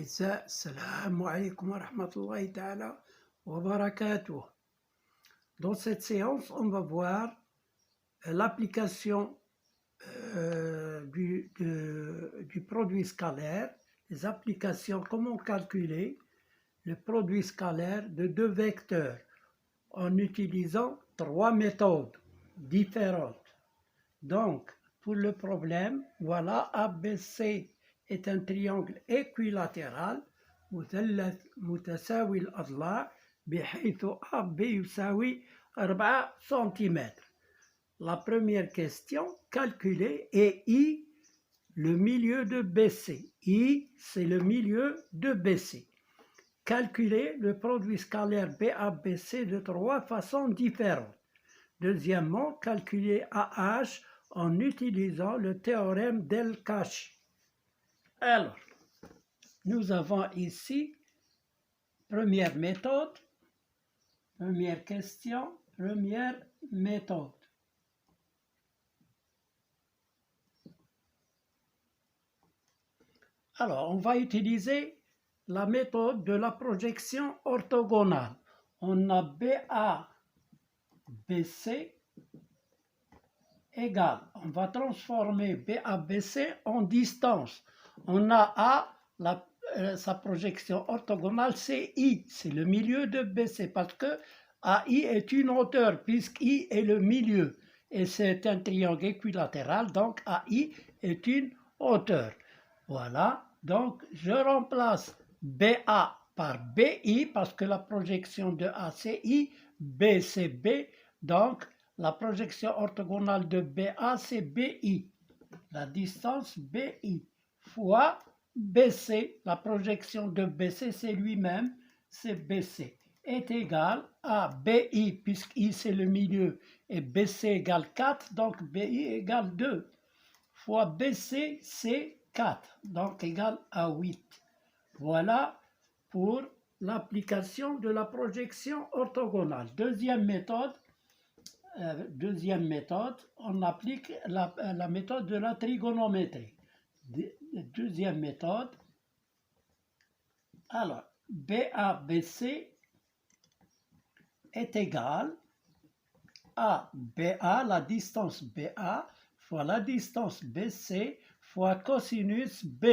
أعزاء السلام عليكم ورحمة الله تعالى وبركاته. Dans cette séance, on va voir l'application du produit scalaire, les applications, comment calculer le produit scalaire de deux vecteurs en utilisant trois méthodes différentes. Donc, pour le problème, voilà, ABC est un triangle équilatéral مثلث متساوي الأضلاع بحيث AB يساوي 4 cm. La première question, calculer et I, le milieu de BC. I, c'est le milieu de BC. Calculer le produit scalaire BABC de trois façons différentes. Deuxièmement, calculer AH en utilisant le théorème d'El-Kachi. Alors, nous avons ici, première méthode, première question, première méthode. Alors, on va utiliser la méthode de la projection orthogonale. On a BABC égale, on va transformer BABC en distance. On a A, sa projection orthogonale, c'est I, c'est le milieu de BC, parce que AI est une hauteur, puisqu'I est le milieu. Et c'est un triangle équilatéral, donc AI est une hauteur. Voilà, donc je remplace BA par BI, parce que la projection de A c'est I, B c'est B, donc la projection orthogonale de BA c'est BI. La distance BI fois BC, la projection de BC c'est lui-même, c'est BC, est égal à BI, puisqu'I c'est le milieu, et BC égale 4, donc BI égale 2, fois BC c'est 4, donc égal à 8. Voilà pour l'application de la projection orthogonale. Deuxième méthode, on applique la méthode de la trigonométrie. Deuxième méthode, alors BABC est égal à BA, la distance BA, fois la distance BC, fois cosinus B.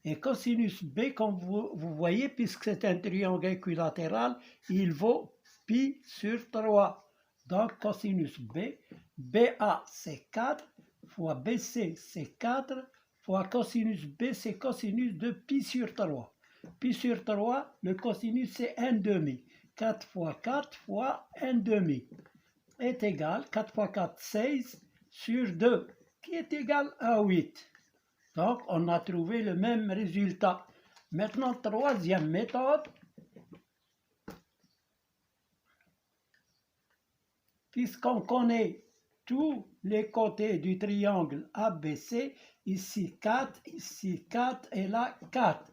Et cosinus B, comme vous voyez, puisque c'est un triangle équilatéral, il vaut pi sur 3. Donc cosinus B, BA c'est 4, fois BC c'est 4, fois cosinus B c'est cosinus de pi sur 3. Pi sur 3, le cosinus c'est 1/2. 4 fois 4 fois 1/2 est égal, 4 fois 4, 16 sur 2, qui est égal à 8. Donc, on a trouvé le même résultat. Maintenant, troisième méthode. Puisqu'on connaît tous les côtés du triangle ABC, ici 4 et là 4.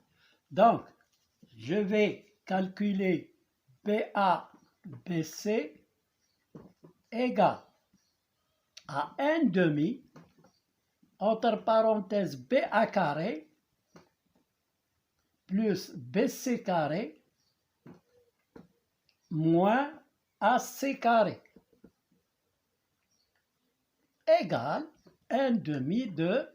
Donc, je vais calculer BABC égale à 1/2, entre parenthèses BA carré, plus BC carré, moins AC carré, égale 1/2 de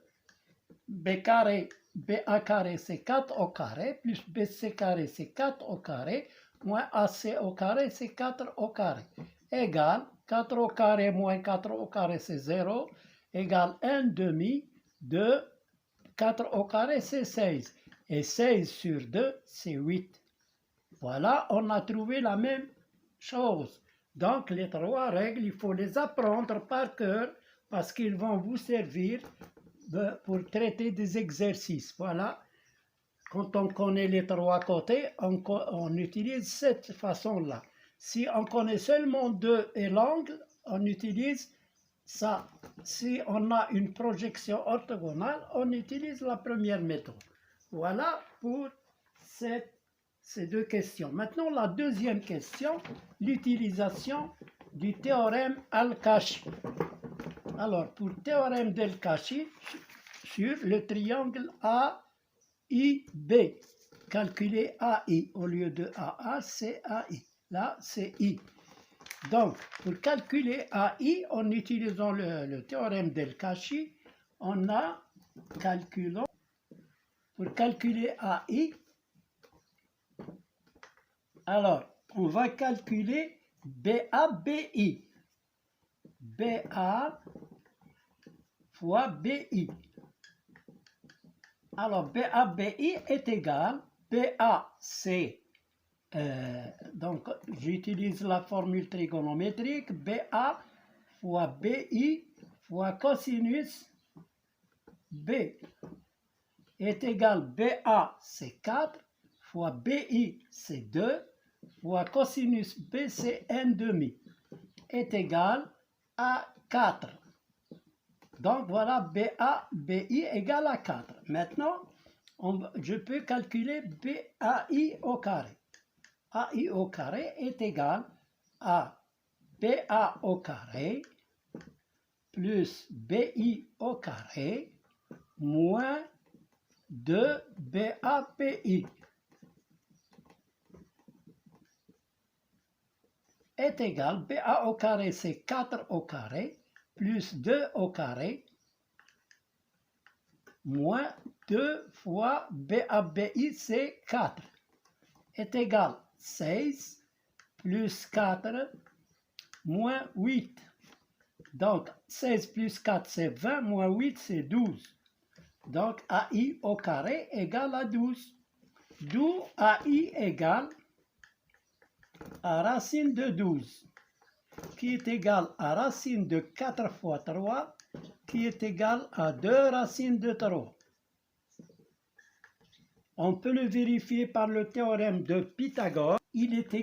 B carré, BA carré c'est 4 au carré, plus BC carré c'est 4 au carré, moins AC au carré c'est 4 au carré, égale 4 au carré moins 4 au carré c'est 0, égale 1/2 de 4 au carré c'est 16, et 16 sur 2 c'est 8. Voilà, on a trouvé la même chose. Donc les trois règles, il faut les apprendre par cœur, parce qu'ils vont vous servir pour traiter des exercices. Voilà, quand on connaît les trois côtés, on utilise cette façon-là. Si on connaît seulement deux et l'angle, on utilise ça. Si on a une projection orthogonale, on utilise la première méthode. Voilà pour ces deux questions. Maintenant, la deuxième question, l'utilisation du théorème Al-Kachi. Alors, pour le théorème d'Al-Kachi, sur le triangle AIB, calculer AI. Au lieu de AA, c'est AI. Là, c'est I. Donc, pour calculer AI, en utilisant le théorème d'El-Kachi, on a calculons. Pour calculer AI, alors, on va calculer BA-BI. BA fois BI. Alors, BA-BI est égal, BA c'est, donc j'utilise la formule trigonométrique, BA fois BI fois cosinus B est égal, BA c'est 4, fois BI c'est 2, fois cosinus B c'est 1/2, est égal à 4. Donc voilà, BA, BI égale à 4. Maintenant, je peux calculer BAI au carré. AI au carré est égal à BA au carré plus BI au carré moins 2 BAPI est égal, BA au carré c'est 4 au carré plus 2 au carré moins 2 fois BABI c'est 4 est égal 16 plus 4 moins 8. Donc 16 plus 4 c'est 20 moins 8 c'est 12. Donc AI au carré égale à 12. D'où AI égale à racine de 12, qui est égal à racine de 4 fois 3, qui est égal à 2 racines de 3. On peut le vérifier par le théorème de Pythagore. Il est